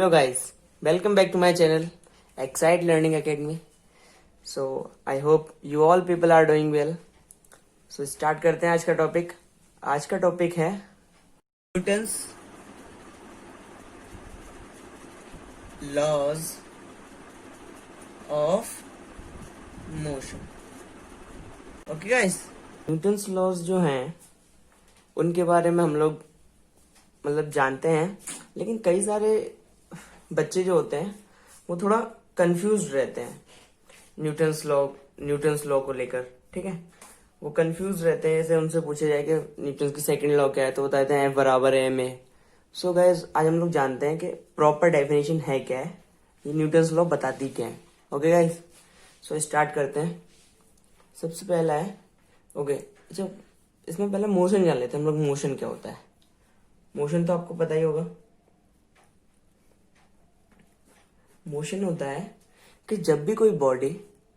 Hello guys, welcome back to my channel Excite Learning Academy. So I hope you all people are doing well. So start करते हैं आज का topic. आज का topic है Newton's laws of motion. Okay guys, Newton's laws जो हैं उनके बारे में हम लोग मतलब जानते हैं, लेकिन कई सारे बच्चे जो होते हैं वो थोड़ा कंफ्यूज रहते हैं न्यूटन्स लॉ को लेकर. ठीक है, वो कंफ्यूज रहते हैं. जैसे उनसे पूछा जाए कि न्यूटन की सेकंड लॉ क्या है, तो बताते हैं F बराबर है ma. सो गाइस, आज हम लोग जानते हैं कि प्रॉपर डेफिनेशन है क्या है, ये न्यूटन्स लॉ बताती क्या है. ओके गाइस, सो स्टार्ट करते हैं. सबसे पहला है ओके. अच्छा, इसमें पहले मोशन जान लेते हैं हम लोग. मोशन क्या होता है? मोशन तो आपको पता ही होगा. मोशन होता है कि जब भी कोई body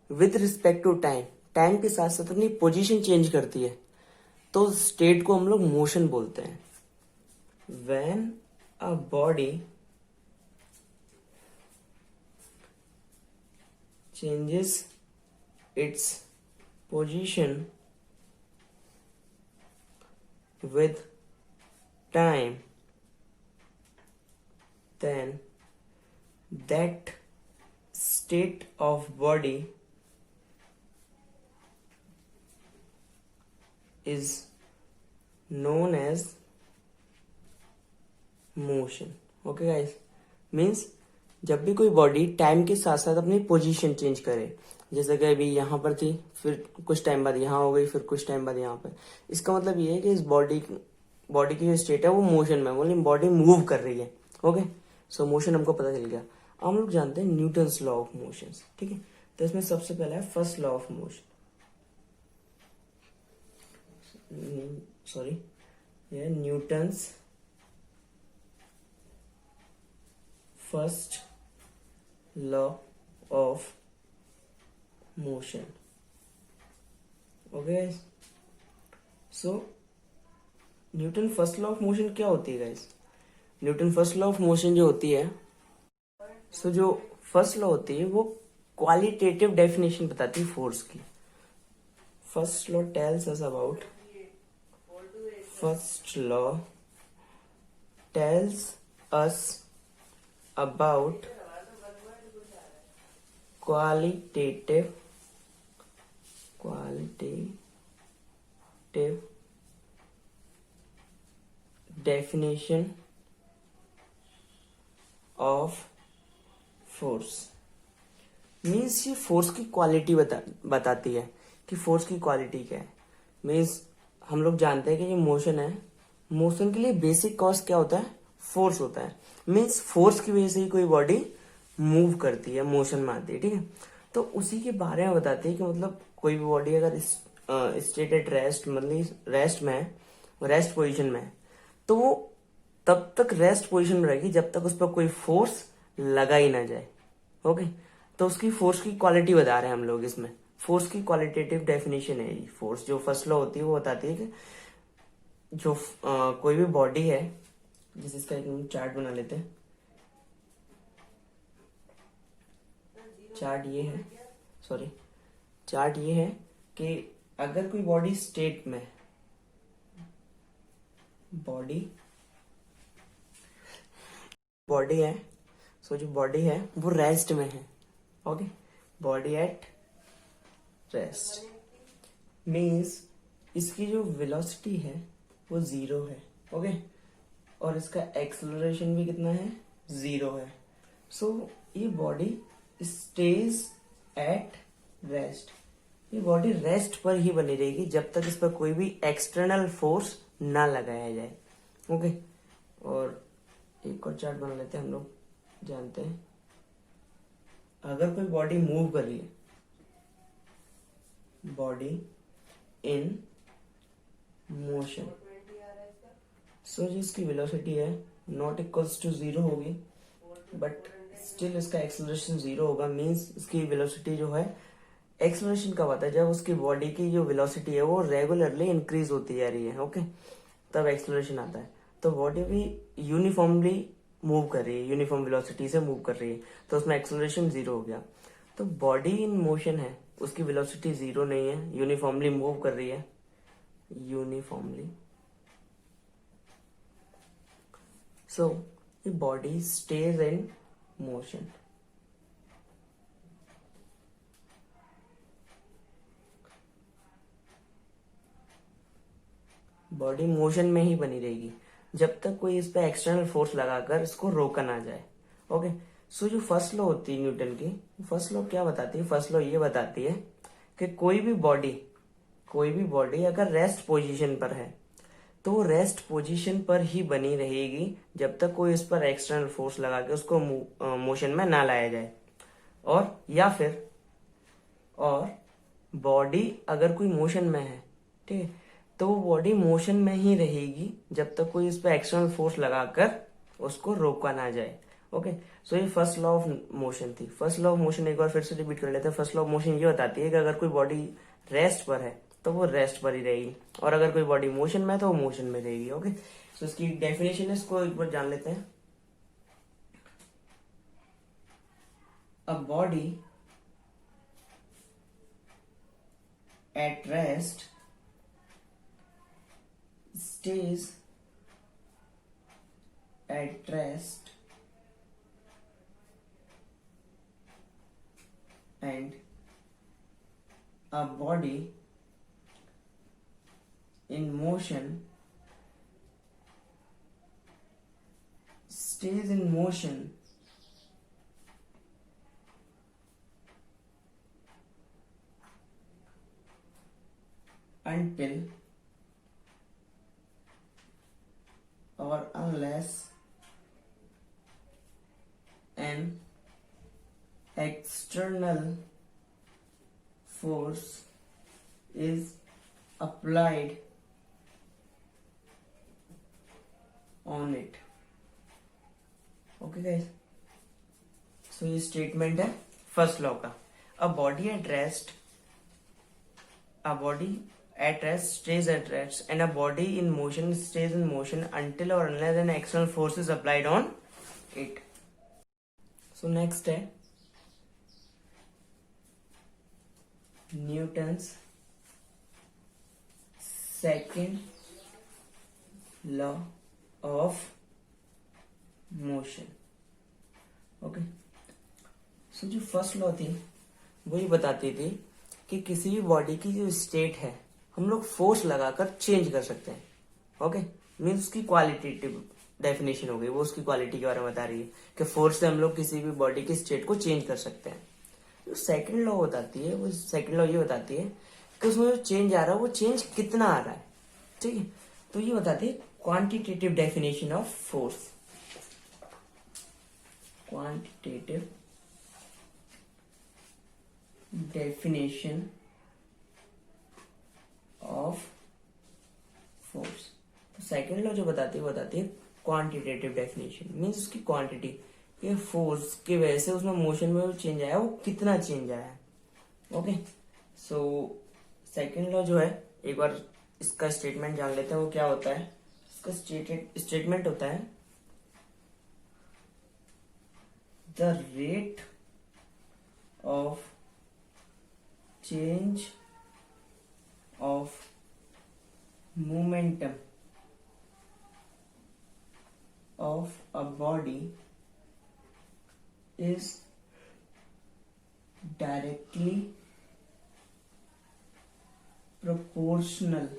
with respect to time के साथ साथ अपनी पोजीशन चेंज करती है तो स्टेट को हम लोग मोशन बोलते हैं. When a body changes its position with time, then that state of body is known as motion. Okay guys, means जब भी कोई बॉडी टाइम के साथ साथ अपनी पोजीशन चेंज करे, जैसे कि अभी यहाँ पर थी, फिर कुछ टाइम बाद यहाँ हो गई, फिर कुछ टाइम बाद यहाँ पर, इसका मतलब ये है कि इस बॉडी की जो स्टेट है वो मोशन में, मतलब बॉडी मूव कर रही है. ओके, सो मोशन हमको पता चल गया. अब हम लोग जानते हैं न्यूटन्स लॉ ऑफ मोशन. ठीक है, तो इसमें सबसे पहला है first law of motion. Sorry, ये Newton's first law of motion. Okay guys, so Newton first law of motion क्या होती है guys? Newton first law of motion जो होती है, सो जो फर्स्ट लॉ होती है वो क्वालिटेटिव डेफिनेशन बताती है फोर्स की. First law tells us about first law tells us about qualitative definition of force. Means ये फोर्स की क्वालिटी बताती है कि फोर्स की क्वालिटी क्या है. मीन्स हम लोग जानते हैं कि ये मोशन है, मोशन के लिए बेसिक कॉज क्या होता है? फोर्स होता है. मीन्स फोर्स की वजह से ही कोई बॉडी मूव करती है, मोशन में आती है. ठीक है, तो उसी के बारे में बताते हैं कि मतलब कोई भी बॉडी अगर स्टेट एट रेस्ट, मतलब रेस्ट में है, रेस्ट पोजीशन में है, तो वो तब तक रेस्ट पोजीशन में रहेगी जब तक उस पर कोई फोर्स लगा ही ना जाए. ओके, तो उसकी फोर्स की क्वालिटी बता रहे हैं हम लोग इसमें. फोर्स की क्वालिटेटिव डेफिनेशन है ये. फोर्स जो फर्स्ट लॉ होती है वो बताती है कि जो कोई भी बॉडी है, जैसे इसका एक चार्ट बना लेते हैं. चार्ट ये है कि अगर कोई बॉडी स्टेट में, बॉडी है, सो जो बॉडी है वो रेस्ट में है. Okay, body at rest means इसकी जो वेलोसिटी है वो 0 है. ओके, और इसका एक्सेलरेशन भी कितना है? 0 है. सो ये बॉडी स्टेज एट रेस्ट. ये बॉडी रेस्ट पर ही बनी रहेगी जब तक इस पर कोई भी एक्सटर्नल फोर्स ना लगाया जाए. ओके, और एक और चार्ट बना लेते हैं हम लोग. जानते हैं अगर कोई बॉडी मूव कर रही है, बॉडी इन मोशन, सो जिसकी वेलोसिटी है नॉट इक्वल्स टू 0 होगी, बट स्टिल इसका एक्सेलरेशन 0 होगा. मीन्स इसकी वेलोसिटी जो है, एक्सेलरेशन कब आता है? जब उसकी बॉडी की जो वेलोसिटी है वो रेगुलरली इंक्रीज होती जा रही है. ओके, तब एक्सेलरेशन आता है. तो बॉडी भी यूनिफॉर्मली मूव कर रही है, यूनिफॉर्म वेलोसिटी से मूव कर रही है, तो उसमें एक्सेलरेशन 0 हो गया। तो बॉडी इन मोशन है, उसकी वेलोसिटी 0 नहीं है, यूनिफॉर्मली मूव कर रही है, uniformly. So the body stage in motion. Body motion में ही बनी रहेगी जब तक कोई इस पे एक्सटर्नल फोर्स लगाकर इसको रोका ना जाए। ओके, सो जो फर्स्ट लॉ होती है न्यूटन की, फर्स्ट लॉ क्या बताती है? फर्स्ट लॉ ये बताती है कि कोई भी बॉडी अगर रेस्ट पोजीशन पर है तो वो रेस्ट पोजीशन पर ही बनी रहेगी जब तक कोई इस पर एक्सटर्नल फोर्स लगा के उसको मोशन में ना लाया जाए। और बॉडी अगर कोई मोशन में है, ठीक है, तो वो बॉडी मोशन में ही रहेगी जब तक कोई इस पर एक्सटर्नल फोर्स लगाकर उसको रोका ना जाए। ओके, सो ये फर्स्ट लॉ ऑफ मोशन थी। फर्स्ट लॉ ऑफ मोशन एक बार फिर से रिपीट कर लेते हैं। फर्स्ट लॉ ऑफ मोशन ये बताती है कि अगर कोई बॉडी रेस्ट पर है तो वो रेस्ट पर ही रहेगी, और अगर कोई बॉडी मोशन में है तो वो मोशन में रहेगी। ओके, सो इसकी डेफिनेशन है, इसको एक बार जान लेते हैं। A body at rest stays at rest and a body in motion stays in motion until or unless an external force is applied on it. Okay guys, so ये स्टेटमेंट है first law का। A body at rest stays at rest and a body in motion stays in motion until or unless an external force is applied on it. So next है Newton's second law of motion. Okay, so जो first law थी वही बताती थी कि किसी भी body की जो स्टेट है हम लोग फोर्स लगाकर चेंज कर सकते हैं। ओके, मीन्स उसकी क्वालिटेटिव डेफिनेशन हो गई, वो उसकी क्वालिटी के बारे में बता रही है कि फोर्स से हम लोग किसी भी बॉडी की स्टेट को चेंज कर सकते हैं। जो सेकंड लॉ बताती है, वो सेकंड लॉ ये बताती है कि उसमें जो चेंज आ रहा है वो चेंज कितना आ रहा है। ठीक है, तो ये बताती है quantitative definition of force. Quantitative definition of force. तो सेकंड लॉ जो बताती है क्वांटिटेटिव डेफिनेशन, मीन्स उसकी क्वांटिटी, ये फोर्स की वजह से उसमें मोशन में जो चेंज आया वो कितना चेंज आया है। ओके, सो सेकंड लॉ जो है, एक बार इसका स्टेटमेंट जान लेते हैं वो क्या होता है। इसका स्टेटमेंट होता है the rate of change of momentum of a body is directly proportional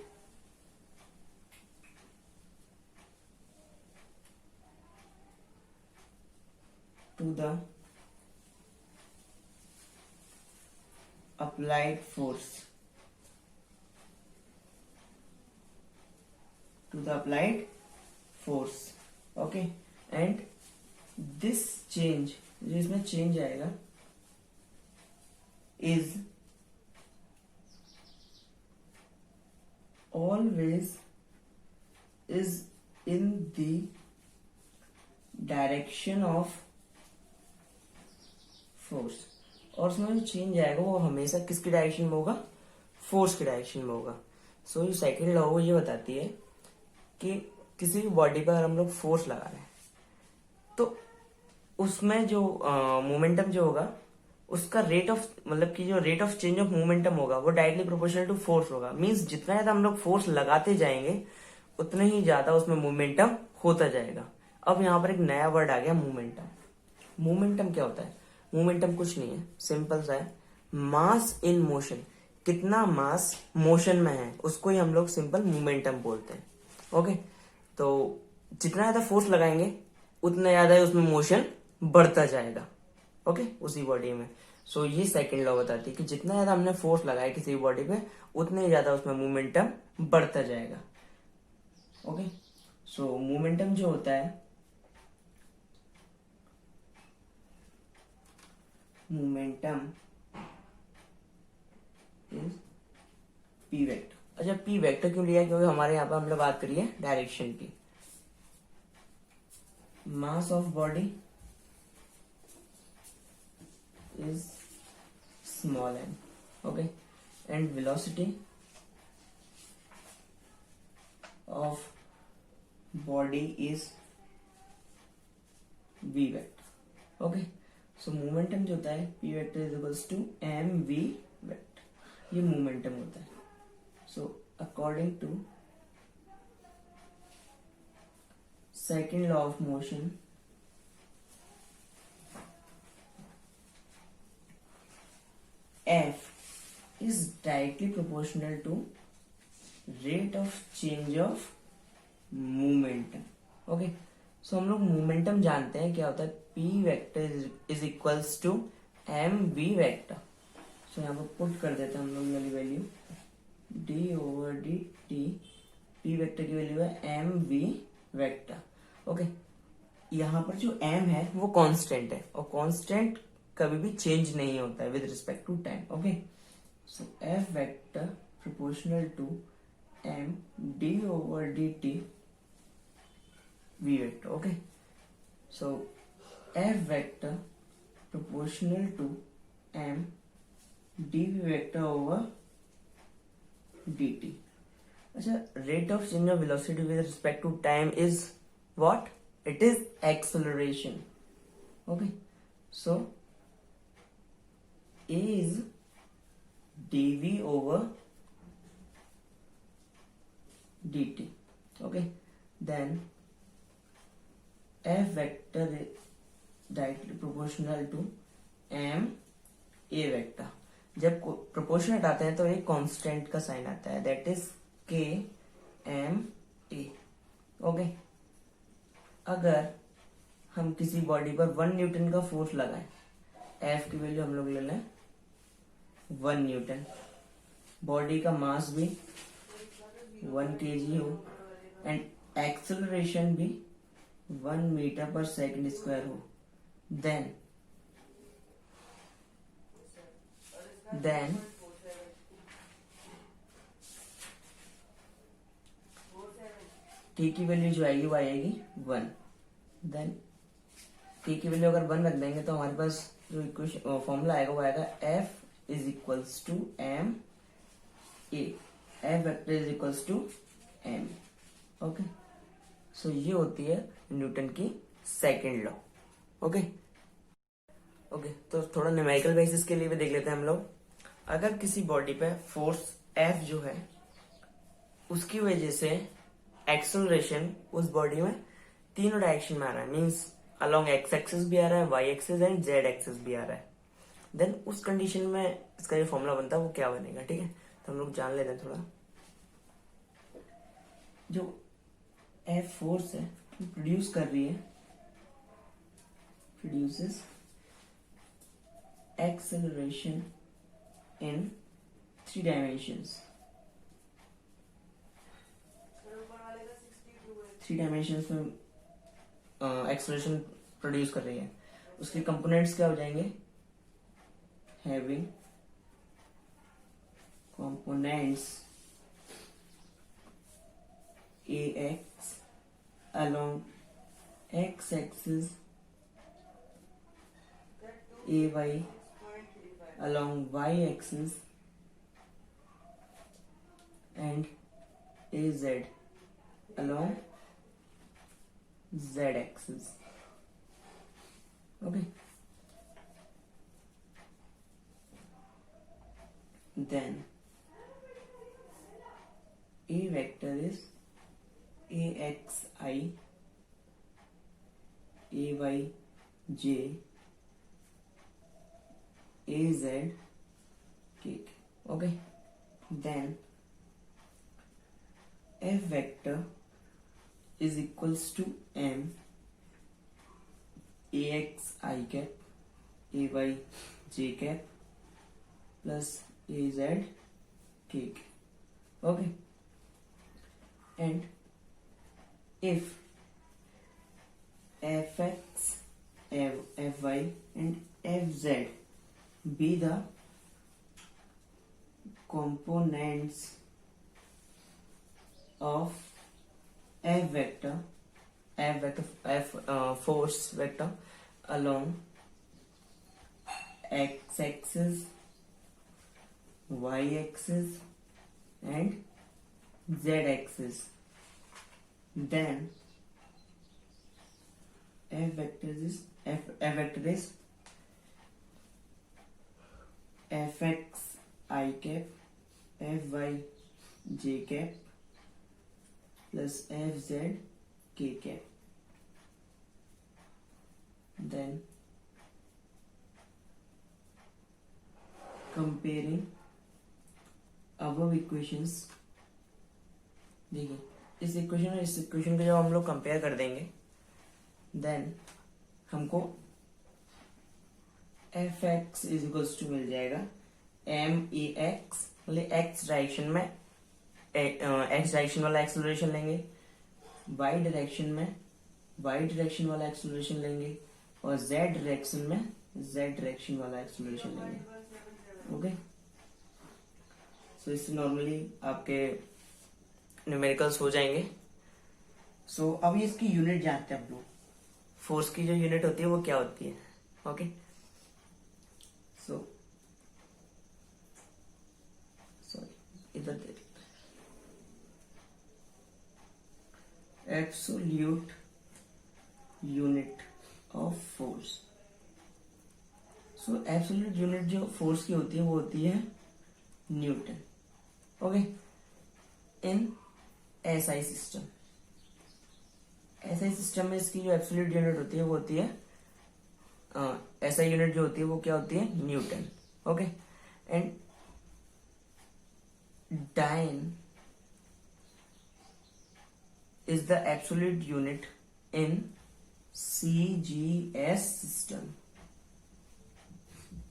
to the applied force, okay, and this change, जो इसमें चेंज आएगा, is always is in the direction of force, और उसमें जो चेंज आएगा वो हमेशा किसकी डायरेक्शन में होगा? फोर्स की डायरेक्शन में होगा। सो जो सेकंड लॉ वो ये बताती है कि किसी भी बॉडी पर हम लोग फोर्स लगा रहे हैं तो उसमें जो मोमेंटम जो होगा उसका रेट ऑफ मतलब कि जो rate of change of momentum होगा वो डायरेक्टली प्रोपोर्शनल टू फोर्स होगा। मींस जितना ज्यादा हम लोग फोर्स लगाते जाएंगे उतना ही ज्यादा उसमें मोमेंटम होता जाएगा। अब यहाँ पर एक नया वर्ड आ गया, मोमेंटम। मोमेंटम क्या होता है? मोमेंटम कुछ नहीं है, सिंपल सा है, मास इन मोशन। कितना मास मोशन में है उसको ही हम लोग सिंपल मोमेंटम बोलते हैं। ओके, तो जितना ज्यादा फोर्स लगाएंगे उतना ज्यादा ही उसमें मोशन बढ़ता जाएगा। ओके, उसी बॉडी में। सो ये सेकंड लॉ बताती है कि जितना ज्यादा हमने फोर्स लगाया किसी बॉडी पे उतने ही ज्यादा उसमें मोमेंटम बढ़ता जाएगा। ओके, सो मोमेंटम जो होता है, मोमेंटम इज पी वेक्टर। अच्छा, पी वेक्टर क्यों लिया? क्योंकि हमारे यहाँ पर हम लोग बात करिए डायरेक्शन की। Mass of body is small m, okay, and velocity of body is v vector. Okay, so momentum जो होता है p vector is equals to mv vector, ये momentum होता है। So according to second law of motion, F is directly proportional to rate of change of momentum. Okay, so हम लोग momentum जानते हैं क्या होता है, P vector is equals to mv vector. So यहाँ पर पुट कर देते हैं हम लोग वाली value d over dt। P vector की वैल्यू है mv vector. ओके, यहाँ पर जो m है वो कांस्टेंट है और कांस्टेंट कभी भी चेंज नहीं होता है with respect to time. Okay, so F vector proportional to M D over D T V vector. Okay, so F vector proportional to M D V vector over D T. अच्छा, rate of change of velocity with respect to time is what? It is acceleration. Okay, so A is dv over dt. Okay, then f vector is directly proportional to m a vector. जब proportion हटाते हैं तो एक constant का sign आता है, that is k m a. Okay, अगर हम किसी बॉडी पर 1 न्यूटन का फोर्स लगाएं, F की वैल्यू हम लोग ले लें 1 न्यूटन, बॉडी का मास भी 1 kg हो एंड एक्सेलरेशन भी 1 मीटर पर सेकंड स्क्वायर हो, देन t की वैल्यू जो आएगी वो आएगी 1। देन t की वैल्यू अगर 1 रख देंगे तो हमारे पास जो इक्वेशन फॉर्मूला आएगा वो आएगा F is equals to M A. F vector is equals to m। Okay, so ये होती है न्यूटन की सेकंड लॉ। ओके, तो थोड़ा न्यूमेरिकल बेसिस के लिए भी देख लेते हैं हम लोग। अगर किसी बॉडी पे फोर्स F जो है उसकी वजह से एक्सेलरेशन उस बॉडी में तीनों डायरेक्शन में आ रहा है, मीन्स अलोंग एक्स एक्सिस भी आ रहा है, Y axis and Z axis भी आ रहा है, देन उस कंडीशन में इसका जो फॉर्मूला बनता है वो क्या बनेगा? ठीक है, तो हम लोग जान लेते हैं थोड़ा। जो एफ फोर्स है प्रोड्यूस कर रही है, produces acceleration in 3 dimensions. 3 dimensions में एक्सेलरेशन प्रोड्यूस कर रही है। उसके कंपोनेंट्स क्या हो जाएंगे? Having components ax along x axis, ay along y axis and az along z axis. Okay, then A vector is AXI AYJ AZ K. Okay, then F vector is equals to M AXI cap AYJ cap plus AZ K cap. Okay, and if Fx, Fy and Fz be the components of F vector, force vector along x-axis, y-axis and z-axis, then F vector is Fx I cap Fy j cap plus Fz k cap. Then comparing above equations, देखिए इस equation और इस equation को जब हम लोग compare कर देंगे देन हमको F X is equals to मिल जाएगा एम ई एक्स, मतलब एक्स डायरेक्शन में एक्स डायरेक्शन वाला एक्सेलरेशन लेंगे, वाई डायरेक्शन में वाई डायरेक्शन वाला एक्सेलरेशन लेंगे और जेड डायरेक्शन में जेड डायरेक्शन वाला एक्सेलरेशन लेंगे। ओके, सो इससे नॉर्मली आपके न्यूमेरिकल्स हो जाएंगे। सो अभी इसकी यूनिट जानते हैं हम लोग, फोर्स की जो यूनिट होती है वो क्या होती है। ओके, सो सॉरी इधर the absolute unit of force. So absolute unit जो फोर्स की होती है वो होती है Newton. Okay, in SI system, SI system में इसकी जो एब्सोल्यूट यूनिट होती है वो होती है एसआई यूनिट जो होती है वो क्या होती है Newton. Okay, and dyne is the absolute unit in CGS system,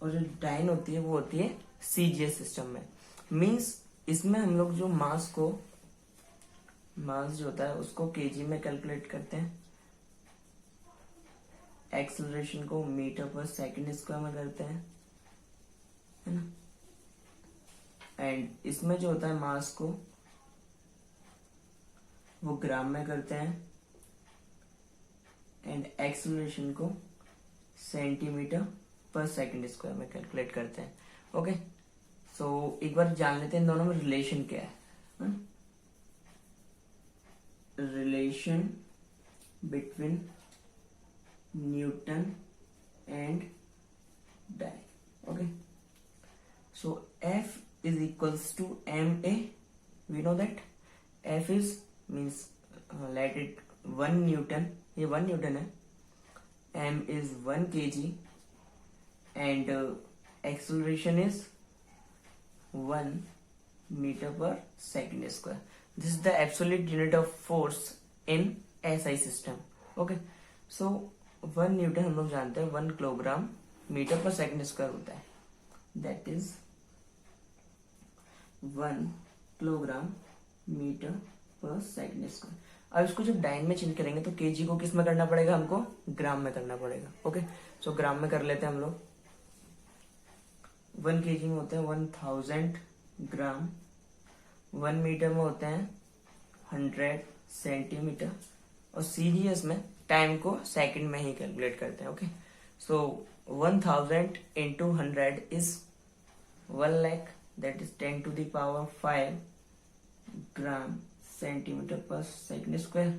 और जो डाइन होती है वो होती है CGS सिस्टम में। मींस इसमें हम लोग जो मास जो होता है उसको केजी में कैलकुलेट करते हैं, एक्सेलरेशन को मीटर पर सेकंड स्क्वायर में करते हैं, है ना, एंड इसमें जो होता है मास को वो ग्राम में करते हैं एंड एक्सेलरेशन को सेंटीमीटर पर सेकंड स्क्वायर में कैलकुलेट करते हैं। ओके, सो एक बार जान लेते हैं इन दोनों में रिलेशन क्या है। Relation between Newton and dyne. Okay, so F is equals to ma, we know that F is means let it 1 Newton, ये 1 न्यूटन है, m is 1 kg and acceleration is 1 meter per second square. This is the absolute unit of force in SI system. Okay, so 1 Newton हम लोग जानते हैं 1 kilogram metre पर second square होता है, that is 1 kilogram metre पर second square. अब इसको जब डाइन में चेंज करेंगे तो केजी को किस में करना पड़ेगा, हमको ग्राम में करना पड़ेगा। ओके, सो ग्राम में कर लेते हैं हम लोग। 1 केजी में होते हैं 1000 ग्राम, 1 मीटर में होते हैं 100 सेंटीमीटर, और सीजीएस में टाइम को सेकंड में ही कैलकुलेट करते हैं। Okay, so 1000 into 100 is 1 lakh, that is 10 to the power 5 gram centimeter per second square.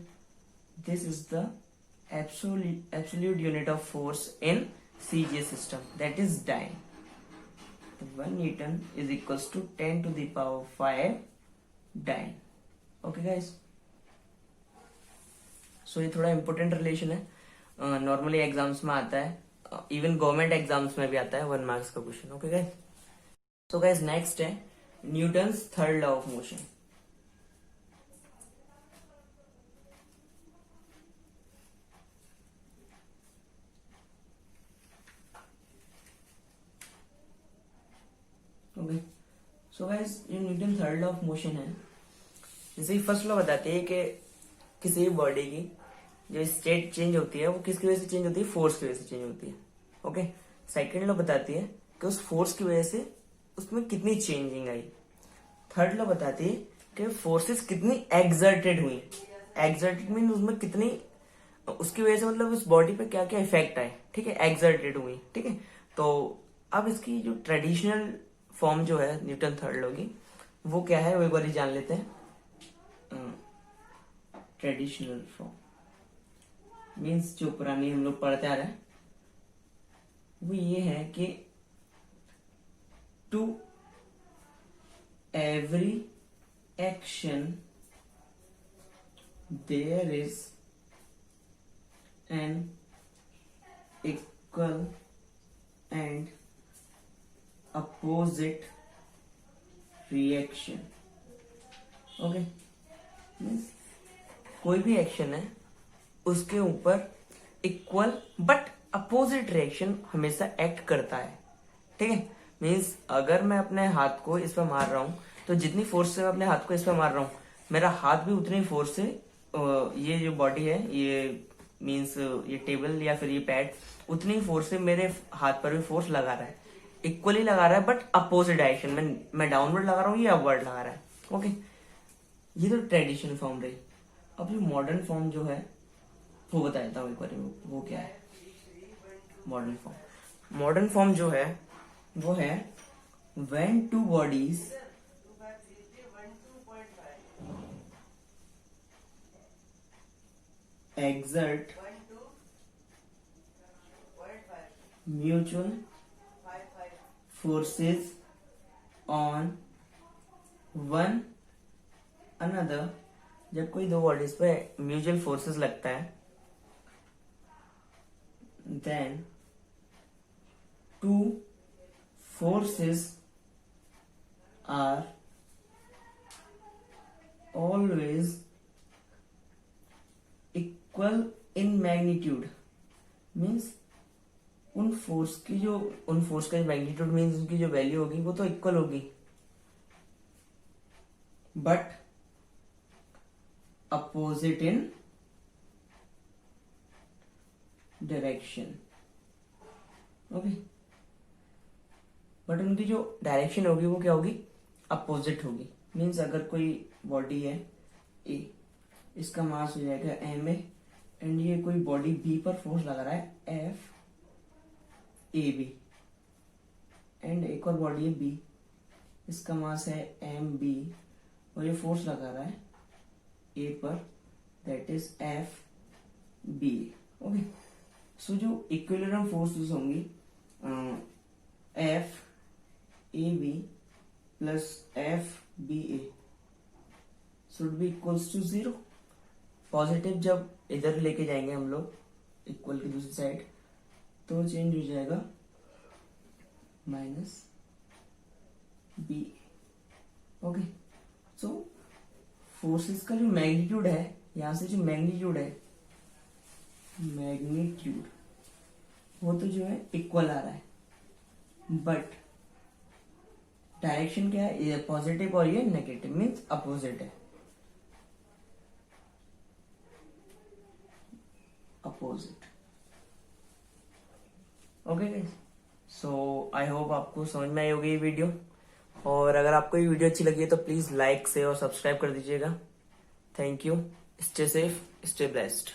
This is the absolute unit of force in CJ system, that is dyne. 1 Newton is equals to 10 to the power 5 dyne. Okay guys, so ये थोड़ा important relation है, normally exams में आता है, even government exams में भी आता है 1 मार्क्स का question. Okay guys, so guys next है Newton's third law of motion. Okay, so guys ये Newton third law of motion है. जैसे फर्स्ट लॉ बताते हैं कि किसी भी बॉडी की जो स्टेट चेंज होती है वो किसकी वजह से चेंज होती है, फोर्स की वजह से चेंज होती है. ओके, सेकेंड लॉ बताती है कि उस फोर्स की वजह से उसमें कितनी चेंजिंग आई. थर्ड लॉ बताती है कि फोर्सेस कितनी एग्जर्टेड हुई. एग्जर्टेड मीन उसमें कितनी, उसकी वजह से मतलब उस बॉडी पे क्या क्या इफेक्ट आए. ठीक है, एग्जर्टेड हुई. ठीक है, तो अब इसकी जो ट्रेडिशनल फॉर्म जो है न्यूटन थर्ड लॉ की, वो क्या है वो एक बार जान लेते हैं. ट्रेडिशनल फॉर्म मीन्स जो पुरानी हम लोग पढ़ते आ रहे हैं वो ये है कि to every action there is an equal and opposite reaction. Okay, means कोई भी एक्शन है उसके ऊपर इक्वल बट अपोजिट रिएक्शन हमेशा एक्ट करता है. ठीक है, मीन्स अगर मैं अपने हाथ को इस पर मार रहा हूं तो जितनी फोर्स से मैं अपने हाथ को इस पर मार रहा हूं, मेरा हाथ भी उतनी फोर्स से, ये जो बॉडी है, ये मीन्स ये टेबल या फिर ये पैड, उतनी फोर्स से मेरे हाथ पर भी फोर्स लगा रहा है, इक्वली लगा रहा है बट अपोजिट डायरेक्शन में. मैं डाउनवर्ड लगा रहा हूँ, ये अपवर्ड लगा रहा है. ओके, ये तो ट्रेडिशनल फॉर्म रही. अब जो मॉडर्न फॉर्म जो है वो बता देता हूँ एक बार, वो क्या है मॉडर्न फॉर्म. मॉडर्न फॉर्म जो है वो है when two bodies exert mutual forces on one another. जब कोई दो बॉडीज पे म्यूचुअल फोर्सेस लगता है, then two forces are always equal in magnitude. Means उन फोर्स का मैग्नीट्यूड मीन्स उनकी जो वैल्यू होगी वो तो इक्वल होगी, but opposite in direction. Okay, but उनकी जो डायरेक्शन होगी वो क्या होगी, अपोजिट होगी. मीन्स अगर कोई बॉडी है ए, इसका मास हो जाएगा एम ए, एंड ये कोई बॉडी बी पर फोर्स लगा रहा है एफ ए बी, एंड एक और बॉडी है बी, इसका मास है एम बी, और ये फोर्स लगा रहा है ए पर, that is F B. Okay, so जो इक्विलिब्रियम फोर्सेस होंगी F A B plus F B A should be equals to 0. Positive जब इधर लेके जाएंगे हम लोग इक्वल की दूसरी साइड, तो चेंज हो जाएगा माइनस बी. ओके, सो फोर्सेस का जो मैग्नीट्यूड है, यहां से जो मैग्नीट्यूड वो तो जो है इक्वल आ रहा है, बट डायरेक्शन क्या है, ये पॉजिटिव और ये नेगेटिव, मीन्स अपोजिट है. Opposite. Okay guys, so I hope आपको समझ में आई होगी ये वीडियो, और अगर आपको ये वीडियो अच्छी लगी है तो प्लीज लाइक से और सब्सक्राइब कर दीजिएगा. Thank you. Stay safe, stay blessed.